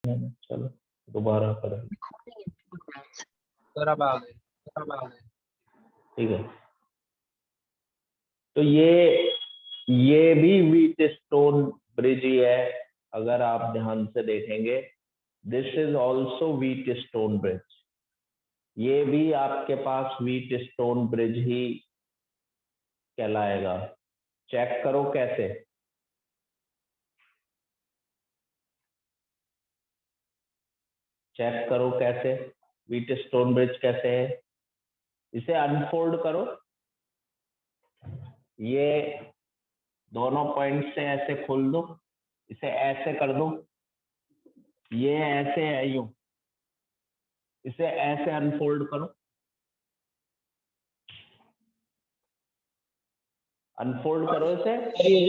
चलो दोबारा करें। ठीक है, तो ये भी व्हीट स्टोन ब्रिज ही है। अगर आप ध्यान से देखेंगे, this is also wheat stone bridge. ये भी आपके पास व्हीट स्टोन ब्रिज ही कहलाएगा। चेक करो कैसे। चेक करो कैसे व्हीट स्टोन ब्रिज कैसे है। इसे अनफोल्ड करो। ये दोनों पॉइंट से ऐसे खोल दो, इसे ऐसे कर दो, ये ऐसे है यूं, इसे ऐसे अनफोल्ड करो। अनफोल्ड करो इसे। सर ये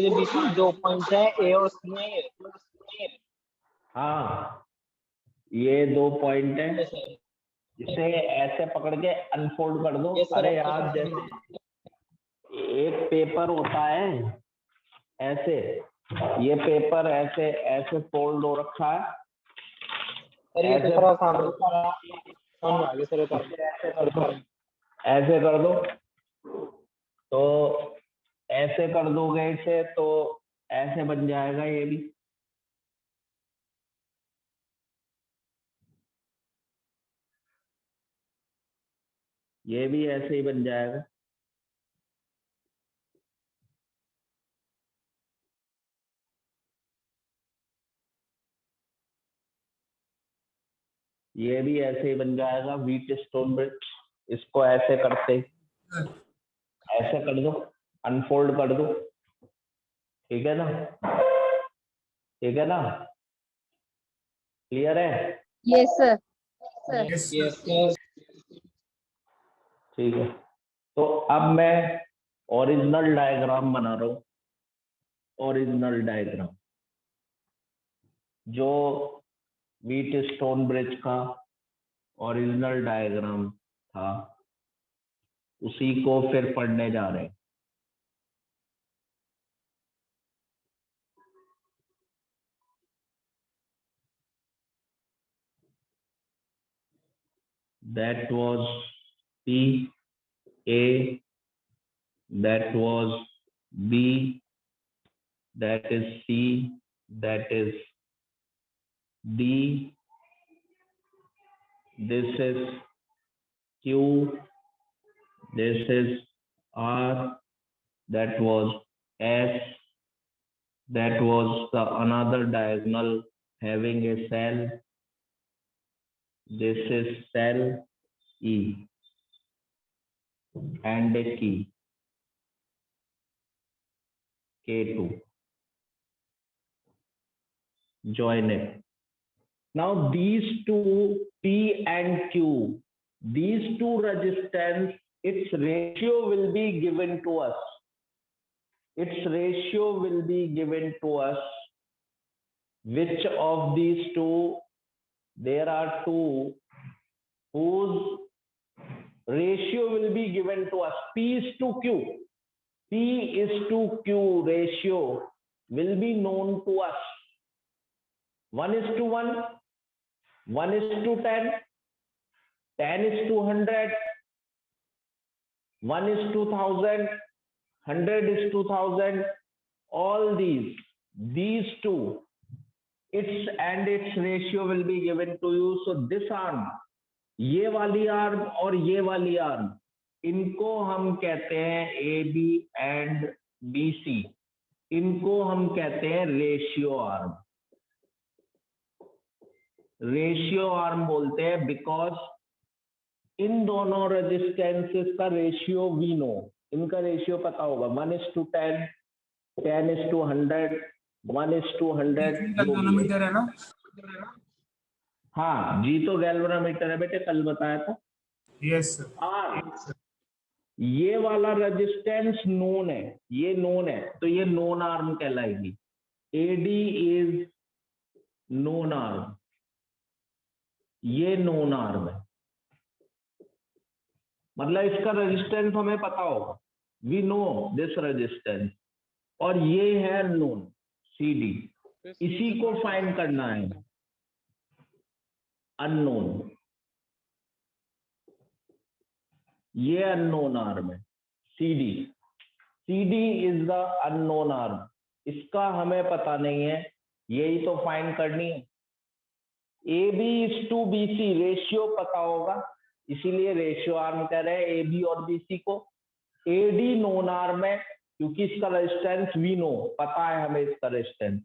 जो बीच में 2 पॉइंट है ए और सी है। हाँ, ये 2 पॉइंट है, इसे ऐसे पकड़ के अनफोल्ड कर दो। अरे यार, जैसे एक पेपर होता है ऐसे, ये पेपर ऐसे ऐसे फोल्ड हो रखा है, ऐसे ऐसे कर दो। तो ऐसे कर दोगे इसे तो ऐसे बन जाएगा ये भी। ये भी ऐसे ही बन जाएगा। ये भी ऐसे ही बन जाएगा व्हीट स्टोन ब्रिज। इसको ऐसे करते, ऐसे कर दो, अनफोल्ड कर दो। ठीक है ना? ठीक है ना? क्लियर है? Yes sir. ठीक है, तो अब मैं ओरिजिनल डायग्राम बना रहा हूँ। ओरिजिनल डायग्राम जो व्हीट स्टोन ब्रिज का ओरिजिनल डायग्राम था, उसी को फिर पढ़ने जा रहे हैं। That was P, A, that was B, that is C, that is D, this is Q, this is R, that was S, that was the another diagonal having a cell, this is cell E and a key K2. Join it. Now these two P and Q, these two resistance, its ratio will be given to us. Its ratio will be given to us. Which of these two? There are two whose ratio will be given to us. P is to Q. P is to Q ratio will be known to us. 1:1, 1:10, 10:100, 1:1000, 100:1000. All these two, its and its ratio will be given to you. So this arm, ये वाली arm और ये वाली arm, इनको हम कहते हैं A B and B C. इनको हम कहते हैं रेशियो आर्म। रेशियो आर्म बोलते हैं बिकॉज इन दोनों रेजिस्टेंसेस का रेशियो वी नो। इनका रेशियो पता होगा, 1:10, 10:100, 1:100 है ना। हाँ जी, तो गैल्वेनोमीटर है बेटे, कल बताया था। यस आर, ये वाला रेजिस्टेंस नोन है, ये नोन है, तो ये नोन आर्म कहलाएगी। एडी इज नोन आर्म, ये नोन आर्म है, मतलब इसका रेजिस्टेंस हमें पता होगा, वी नो दिस रेजिस्टेंस। और ये है नोन सी डी। इसी को फाइंड करना है, अननोन। ये अननोन आर्म है, CD। CD is the unknown arm, इसका हमें पता नहीं है, यही तो फाइंड करनी है। AB is to BC, ratio पता होगा, इसीलिए रेशियो आर्म कह रहे हैं AB और BC को। AD नोन आर्म है क्योंकि इसका रेजिस्टेंस वी नो, पता है हमें इसका रेजिस्टेंस।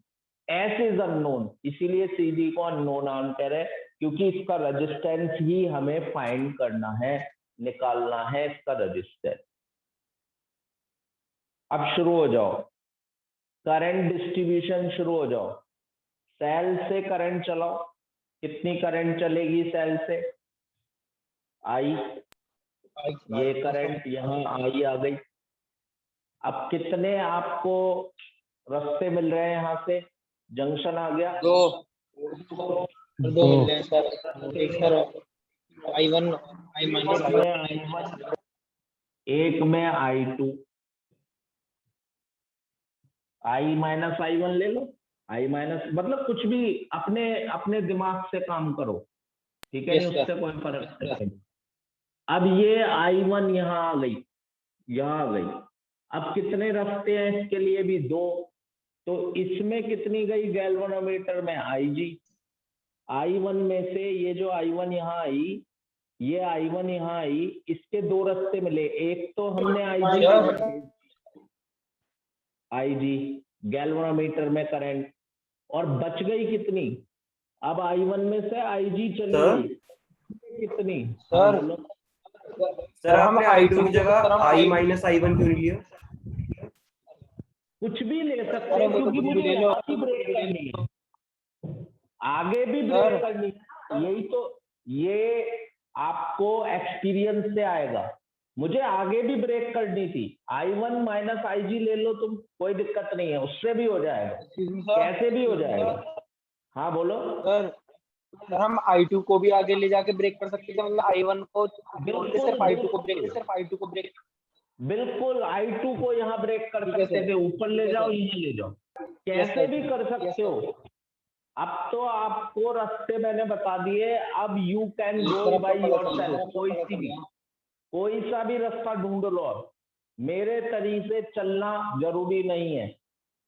S इज अननोन, इसीलिए CD को अननोन आर्म कह रहे हैं क्योंकि इसका रेजिस्टेंस ही हमें फाइंड करना है, निकालना है इसका रेजिस्टेंस। अब शुरू हो जाओ, करंट डिस्ट्रीब्यूशन शुरू हो जाओ। सेल से करंट चलाओ, कितनी करंट चलेगी सेल से? I। ये करंट यहाँ I आ गई। अब कितने आपको रास्ते मिल रहे हैं, यहाँ से जंक्शन आ गया? दो मिल रहे हैं सर। एक सर I1 I माइनस एक में I2, I माइनस I1 ले लो, I माइनस मतलब कुछ भी अपने अपने दिमाग से काम करो, ठीक है? Yes, नहीं, उससे कोई फर्क नहीं। अब ये I1 यहाँ आ गई, यहाँ आ गई। अब कितने रास्ते हैं इसके लिए भी? 2। तो इसमें कितनी गई गैल्वेनोमीटर में? IG। I1 में से ये जो I1 यहाँ आई, ये I1 यहाँ आई, इसके 2 रास्ते मिले। एक तो हमने IG गैल्वेनोमीटर में करंट, और बच गई कितनी? अब I1 में से IG चली गई कितनी? सर सर आपने I2 की जगह I माइनस I1 क्यों लिया? कुछ भी ले सकते हैं क्योंकि मुझे यहाँ भी ब्रेक करनी है, आगे भी ब्रेक करनी है। यही तो, ये आपको एक्सपीरियंस से आएगा। मुझे आगे भी ब्रेक करनी थी, I1 माइनस IG ले लो तुम, कोई दिक्कत नहीं है, उससे भी हो जाएगा, कैसे भी हो जाएगा। हाँ बोलो सर हम I2 को भी आगे ले जाके ब्रेक कर सकते हैं, मतलब I1 को सिर्फ I2 को ब्रेक बिल्कुल I2 को यहाँ ब्रेक कर सकते थे, ऊपर ले जाओ, यहाँ ले जाओ, कैसे भी कर सकते हो। अब तो आपको रास्ते मैंने बता दिए, अब you can go by yourself, कोई सा भी रास्ता ढूंढ लो। अब मेरे तरीके से चलना जरूरी नहीं है,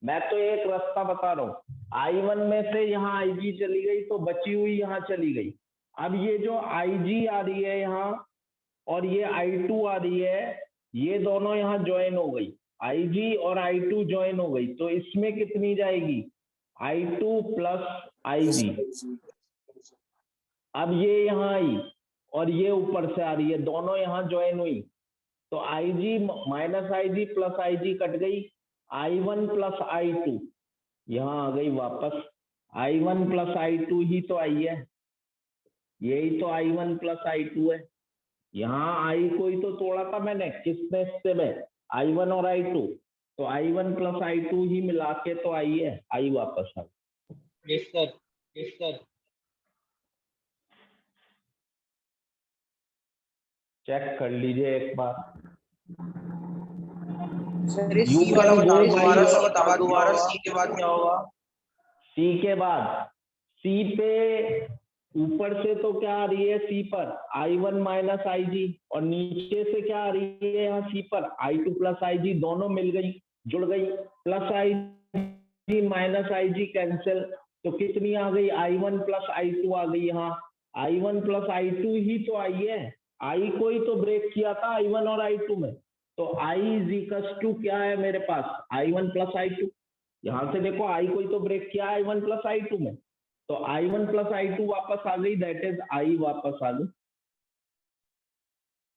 मैं तो एक रास्ता बता रहा हूँ। I1 में से यहाँ IG चली गई तो बची हुई यहाँ चली गई। अब ये जो IG आ रही है यहाँ और ये I2 आ रही है, ये दोनों यहाँ ज्वाइन हो गई, IG और I2 ज्वाइन हो गई, तो इसमें कितनी जाएगी? I2 plus IG। अब ये यहाँ आई और ये ऊपर से आ रही है, दोनों यहाँ ज्वाइन हुई, तो IG minus IG plus IG cut गई, I1 प्लस I2 यहाँ आ गई वापस। I1 प्लस I2 ही तो आई है, यही तो I1 प्लस I2 है। यहाँ I को ही तो तोड़ा था मैंने, किसने हिस्से में? I1 और I2, तो I1 प्लस I2 ही मिला के तो आई है, I वापस आ गई। यस सर चेक कर लीजिए एक बार। सर ये C वाला दोबारा C के बाद क्या होगा? C के बाद, C पे ऊपर से तो क्या आ रही है? C पर I1 माइनस IG, और नीचे से क्या आ रही है यहाँ C पर? I2 प्लस IG, दोनों मिल गई, जुड़ गई, plus IG minus IG cancel, तो कितनी आ गई? I1 प्लस I2 आ गई यहाँ। I1 प्लस I2 ही तो आई है, I को ही तो ब्रेक किया था I1 और I2 में, तो I इज इक्वल टू क्या है मेरे पास? I1 plus I2। यहाँ से देखो I को ही तो ब्रेक किया I1 प्लस I2 में, तो I1 प्लस I2 वापस आ गई, दैट इज I वापस आ गई।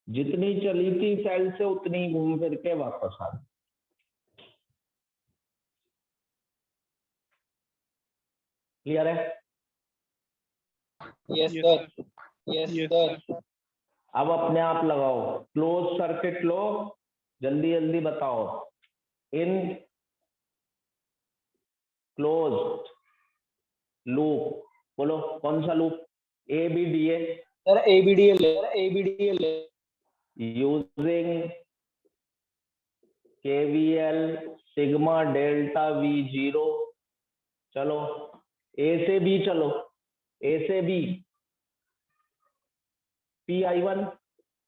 जितनी चली थी सेल से उतनी घूम फिर के वापस आ गई। क्लियर है? यस सर अब अपने आप लगाओ, क्लोज सर्किट लो, जल्दी जल्दी बताओ। इन क्लोज लूप, बोलो कौन सा loop? ABDA। Sir ABDL using KVL sigma delta V0 चलो ए से बी, चलो ए से बी, PI1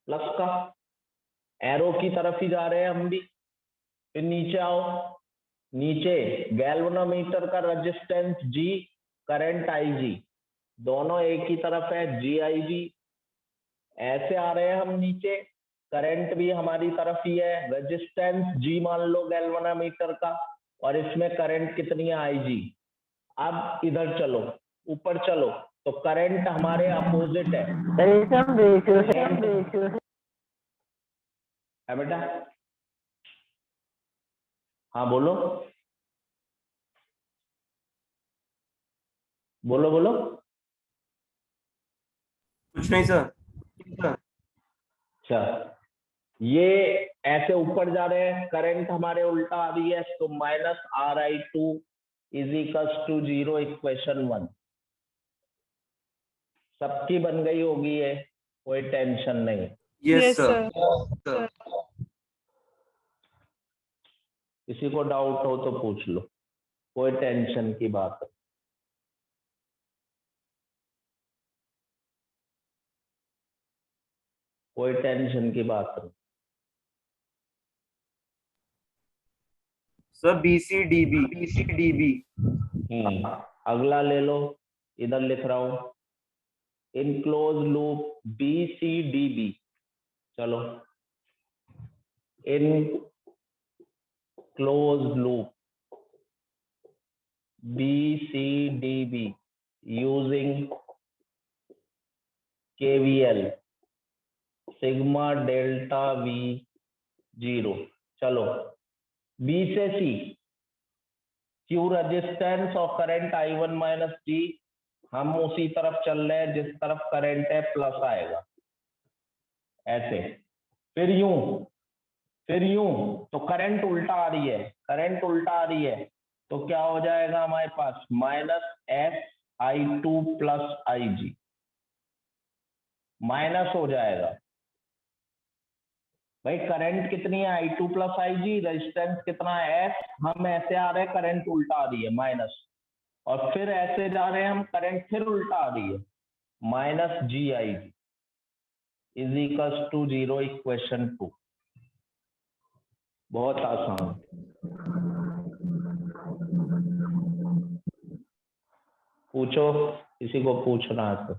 प्लस का, एरो की तरफ ही जा रहे हैं हम भी। फिर नीचे आओ, नीचे गैल्वेनोमीटर का रेजिस्टेंस G, करंट IG, दोनों एक ही तरफ है, GIG। ऐसे आ रहे हैं हम नीचे, करंट भी हमारी तरफ ही है, रेजिस्टेंस G मान लो गैल्वेनोमीटर का, और इसमें करंट कितनी है, IG। अब इधर चलो, ऊपर चलो, तो करंट हमारे अपोजिट है बेटा। हाँ बोलो बोलो बोलो। कुछ नहीं सर। अच्छा, ये ऐसे ऊपर जा रहे हैं, करंट हमारे उल्टा आ रही है, तो -RI2 is equals to 0, equation 1 सबकी बन गई होगी, ये कोई टेंशन नहीं। Yes sir. किसी को डाउट हो तो पूछ लो, कोई टेंशन की बात है। कोई टेंशन की बात नहीं। Sir BCDB। अगला ले लो, इधर लिख रहा हूं, इन क्लोज लूप BCDB। चलो, in close loop BCDB using KVL sigma delta V0। चलो, B से C, Q रेजिस्टेंस और करंट I1 माइनस G, हम उसी तरफ चल रहे हैं जिस तरफ करंट है, प्लस आएगा ऐसे। फिर यूं, तो करंट उल्टा आ रही है, करंट उल्टा आ रही है, तो क्या हो जाएगा हमारे पास, -SI2 प्लस IG, माइनस हो जाएगा। भाई करंट कितनी है, I2 प्लस IG, रेजिस्टेंस कितना है S, हम ऐसे आ रहे हैं, करंट उल्टा आ रही है माइनस, और फिर ऐसे जा रहे हैं हम, करंट फिर उल्टा आ रही है, -GIG is equals to 0, equation 2। बहुत आसान। पूछो, किसी को पूछना है तो।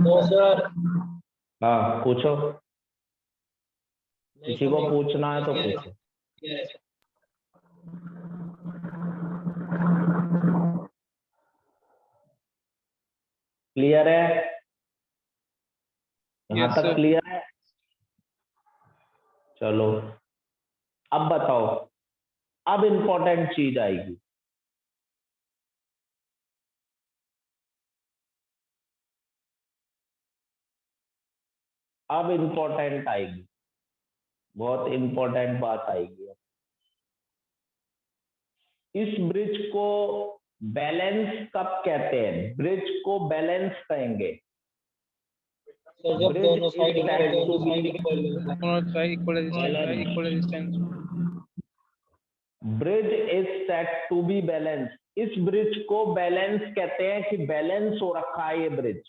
No sir. हाँ पूछो, किसी को पूछना है तो पूछो। क्लियर है? यहाँ तक क्लियर है? चलो, अब बताओ, अब इंपॉर्टेंट चीज आएगी। अब इंपॉर्टेंट आएगी, बहुत इंपॉर्टेंट बात आएगी। इस ब्रिज को बैलेंस कब कहते हैं? ब्रिज को बैलेंस कहेंगे जब दोनों side equal resistance. Bridge is set to be balance. इस ब्रिज को बैलेंस कहते हैं कि बैलेंस हो रखा है ये ब्रिज।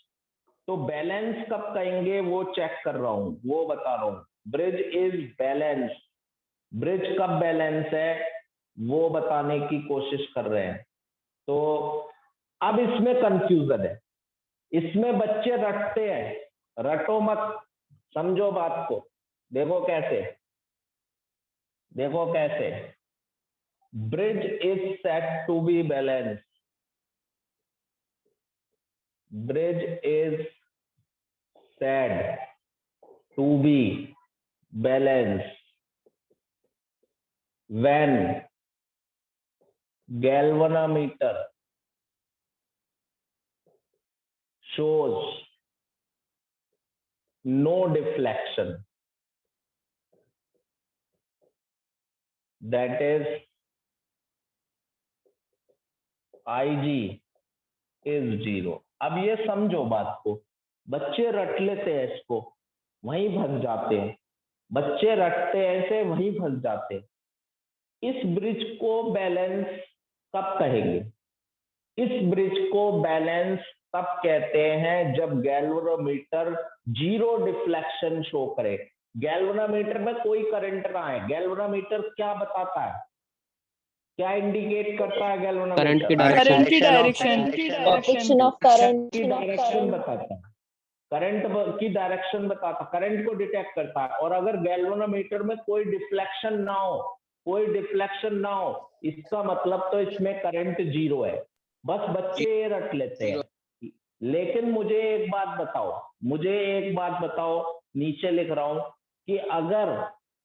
तो बैलेंस कब कहेंगे वो चेक कर रहा हूं, वो बता रहा हूं। ब्रिज इज बैलेंस, ब्रिज कब बैलेंस है वो बताने की कोशिश कर रहे हैं। तो अब इसमें कंफ्यूजन है, इसमें बच्चे रटते हैं, रटो मत, समझो बात को। देखो कैसे, देखो कैसे। Bridge is set to be balance, bridge is set to be balance when galvanometer shows no deflection, that is IG is 0। अब ये समझो बात को, बच्चे रट लेते हैं इसको, वहीं फंस जाते हैं, बच्चे रटते हैं ऐसे, वहीं फंस जाते हैं। इस ब्रिज को बैलेंस कब कहेंगे? इस ब्रिज को बैलेंस तब कहते हैं जब गैल्वेनोमीटर जीरो डिफ्लेक्शन शो करे। गैल्वेनोमीटर में कोई करंट ना आए। गैल्वेनोमीटर क्या बताता है, क्या इंडिकेट करता है गैल्वेनोमीटर? करंट की करंट की डायरेक्शन। डायरेक्शन ऑफ करंट की डायरेक्शन बताता है, करंट की डायरेक्शन बताता, करंट को डिटेक्ट करता है। और अगर गैल्वेनोमीटर में कोई डिफ्लेक्शन ना हो, कोई डिफ्लेक्शन ना हो, इसका मतलब तो इसमें करंट जीरो है। बस बच्चे ये रट लेते हैं। लेकिन मुझे एक बात बताओ, नीचे लिख रहा हूं कि अगर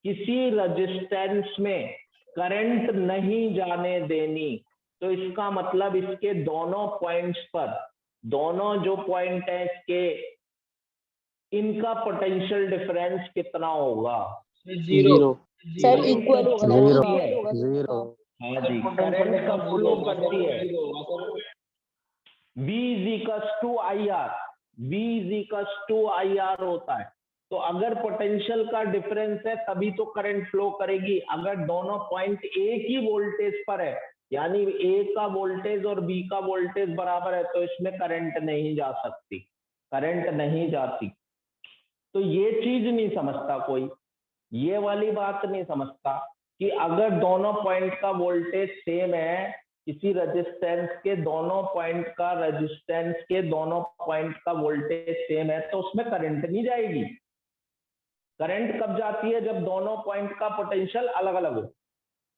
किसी रेजिस्टेंस में करंट नहीं जाने देनी, तो इसका मतलब इसके दोनों पॉइंट्स पर, दोनों जो पॉइंट है इसके, इनका पोटेंशियल डिफरेंस कितना होगा? जीरो। सर इक्वल होगा। जीरो। हाँ जी, करंट कब फ्लो करती है? V is equals to IR, V is equals to IR होता है। तो अगर पोटेंशियल का डिफरेंस है तभी तो करंट फ्लो करेगी। अगर दोनों पॉइंट एक ही वोल्टेज पर है, यानी A का वोल्टेज और B का वोल्टेज बराबर है, तो इसमें करंट नहीं जा सकती, करंट नहीं जाती। तो ये चीज नहीं समझता कोई, ये वाली बात नहीं समझता कि अगर दोनों पॉइंट का वोल्टेज सेम है, किसी रेजिस्टेंस के दोनों पॉइंट का, रेजिस्टेंस के दोनों पॉइंट का वोल्टेज सेम है, तो उसमें करंट नहीं जाएगी। करंट कब जाती है? जब दोनों पॉइंट का पोटेंशियल अलग अलग हो।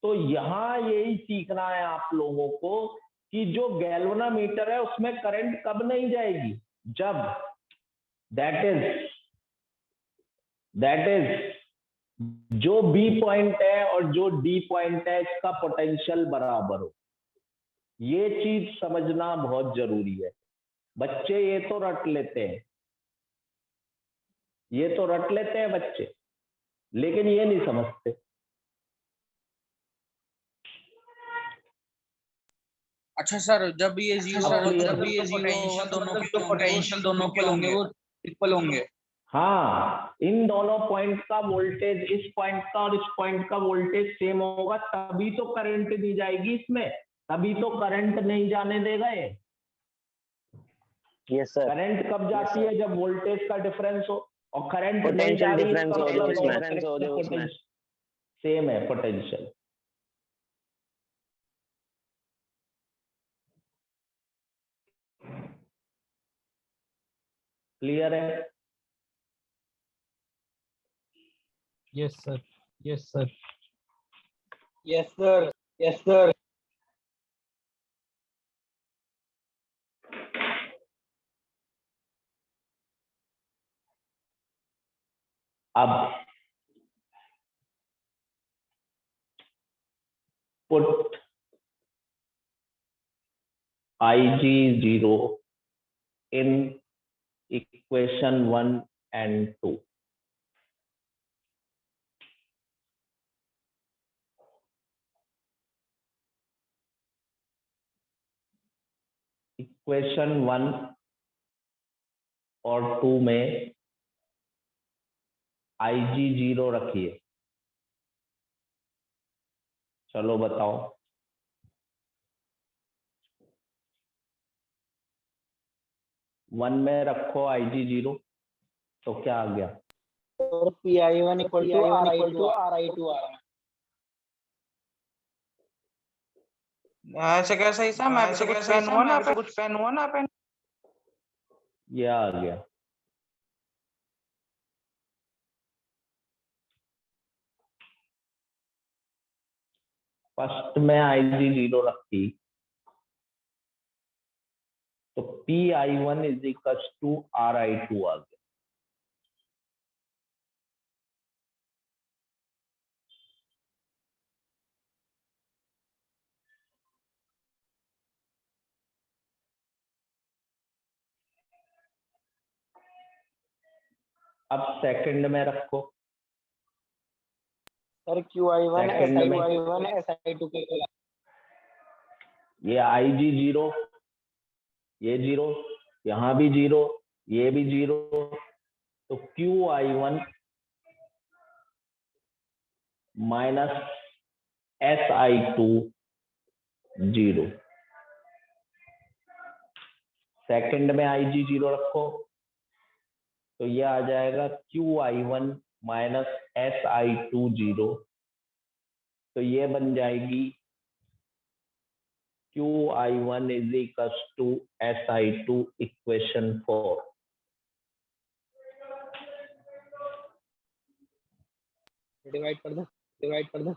तो यहां यही सीखना है आप लोगों को कि जो गैल्वेनोमीटर है उसमें करंट कब नहीं जाएगी? जब दैट इज जो बी पॉइंट है और जो डी पॉइंट है इसका पोटेंशियल बराबर हो। ये चीज समझना बहुत जरूरी है। बच्चे ये तो रट लेते हैं बच्चे, लेकिन ये नहीं समझते। अच्छा सर, जब ये जीरो होगा तो पोटेंशियल दोनों के होंगे वो इक्वल होंगे। हाँ, इन दोनों पॉइंट का वोल्टेज, इस पॉइंट का और इस पॉइंट का वोल्टेज सेम होगा, तभी तो करंट नहीं जाएगी इसमें, तभी तो करंट नहीं जाने देगा ये। Yes sir. करंट कब जाती है? जब वोल्टेज का डिफरेंस हो, और करंट नहीं पोटेंशियल जा रही, डिफरेंस हो जो उसमें सेम है पोटेंशियल। क्लियर है? Yes sir, yes sir. Yes sir, yes sir. अब put IG0 in equation 1 and 2. Equation 1 और 2 में IG0 रखिए। चलो बताओ। 1 में रखो IG0, तो क्या आ गया? और PI1 इक्वल टू RI2 आ रहा है। ऐसे कैसे ही मैं ऐसे कुछ पेन हुआ ना पेन। ये आ गया। फर्स्ट में IG0 रखी, तो PI1 is equal to RI2 आ गया। अब सेकंड में रखो। सर QI1 Second में। SI1 SI2 के इक्वल। ये IG0, ये 0, यहां भी 0, ये भी 0, तो QI1 माइनस SI2 0, सेकंड में IG 0 रखो तो ये आ जाएगा QI1 माइनस SI2 0, तो ये बन जाएगी QI1 is equal to SI2 equation 4। Divide कर दो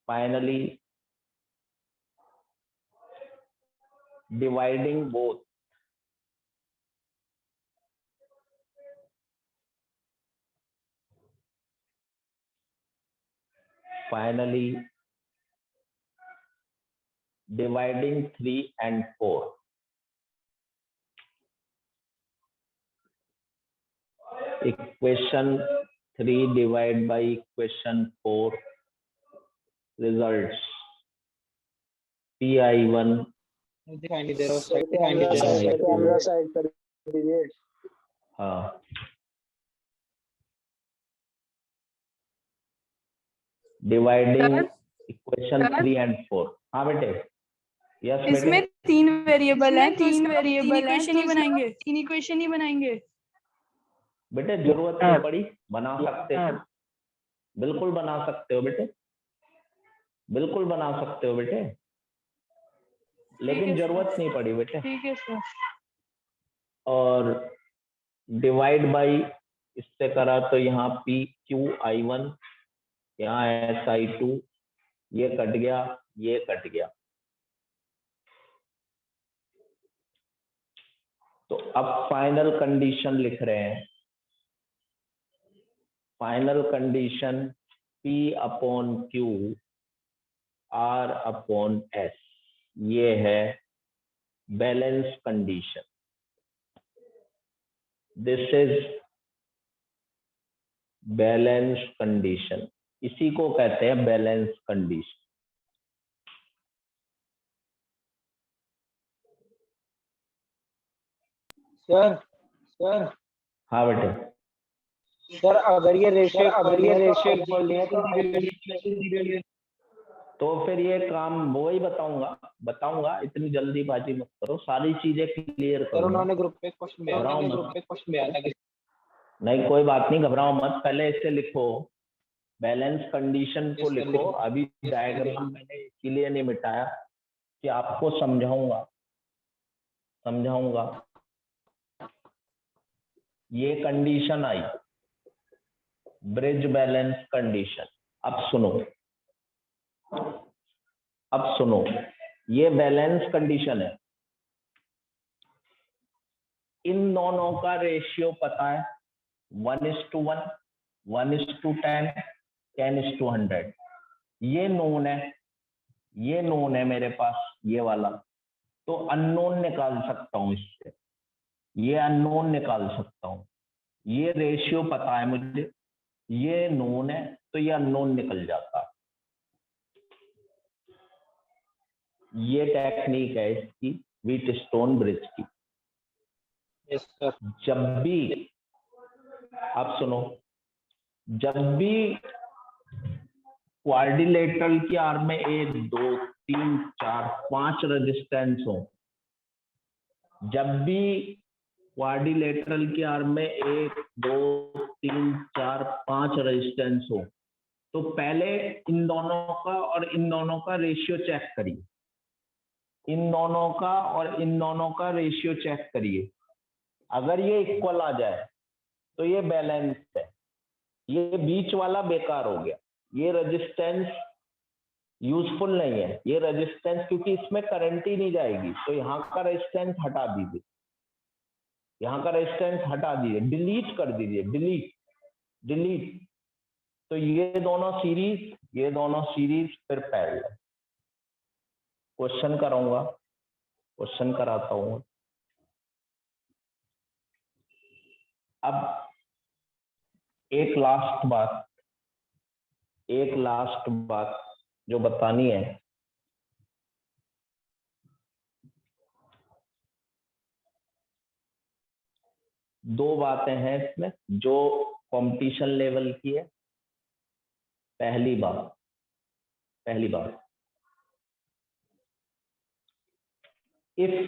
finally dividing both, dividing 3 and 4, equation 3 divided by equation 4 results PI1 दिखाई नहीं दे रहा, कैमरा साइड कर दीजिए। हाँ डिवाइडिंग इक्वेशन 3 and 4। हाँ बेटे, यस इसमें बेटे, 3 वेरिएबल है, 3 इक्वेशन ही बनाएंगे। बेटे जरूरत नहीं पड़ी, बना सकते हो, बिल्कुल बना सकते हो बेटे, बिल्कुल बना सकते हो बेटे, लेकिन जरूरत नहीं पड़ी बेटे। ठीक है सर। और डिवाइड बाई इससे करा तो यहाँ PQI1, यहाँ SI2, ये कट गया, ये कट गया। तो अब फाइनल कंडीशन लिख रहे हैं, फाइनल कंडीशन P/Q R/S, ये है balance condition. This is balance condition, इसी को कहते हैं बैलेंस कंडीशन। सर हाँ बेटे, सर अगर ये रेशियो इक्वल नहीं है तो फिर ये काम वही बताऊंगा, इतनी जल्दीबाजी मत करो, सारी चीजें क्लियर सर करो। उन्होंने ग्रुप पे क्वेश्चन भेजा था। नहीं कोई बात नहीं, घबराओ मत, पहले इसे लिखो, बैलेंस कंडीशन को लिखो। अभी डायग्राम मैंने इसीलिए नहीं मिटाया कि आपको समझाऊंगा। ये कंडीशन आई, ब्रिज बैलेंस कंडीशन। अब सुनो, ये बैलेंस कंडीशन है, इन दोनों का रेशियो पता है 1:1, 1:10, 10:100। ये नोन है मेरे पास, ये वाला, तो अननोन निकाल सकता हूं इससे, ये अननोन निकाल सकता हूं। ये रेशियो पता है मुझे, ये नोन है तो ये अननोन निकल जाता है। ये टेक्निक है इसकी, व्हीटस्टोन ब्रिज की। Yes sir. जब भी आप सुनो, जब भी क्वाड्रिलेटरल की आर में 1 2 3 4 5 रेजिस्टेंस हो, जब भी क्वाड्रिलेटरल की आर में 1 2 3 4 5 रेजिस्टेंस हो, तो पहले इन दोनों का और इन दोनों का रेशियो चेक करिए, इन दोनों का और इन दोनों का रेशियो चेक करिए। अगर ये इक्वल आ जाए तो ये बैलेंस है, ये बीच वाला बेकार हो गया, ये रेजिस्टेंस यूजफुल नहीं है, ये रेजिस्टेंस, क्योंकि इसमें करंट ही नहीं जाएगी, तो यहाँ का रेजिस्टेंस हटा दीजिए, यहाँ का रेजिस्टेंस हटा दीजिए, डिलीट कर दीजिए, डिलीट। तो ये दोनों सीरीज फिर पैरेलल। क्वेश्चन कराता हूँ। अब एक लास्ट बात जो बतानी है, दो बातें हैं इसमें जो कंपटीशन लेवल की है। पहली बात, if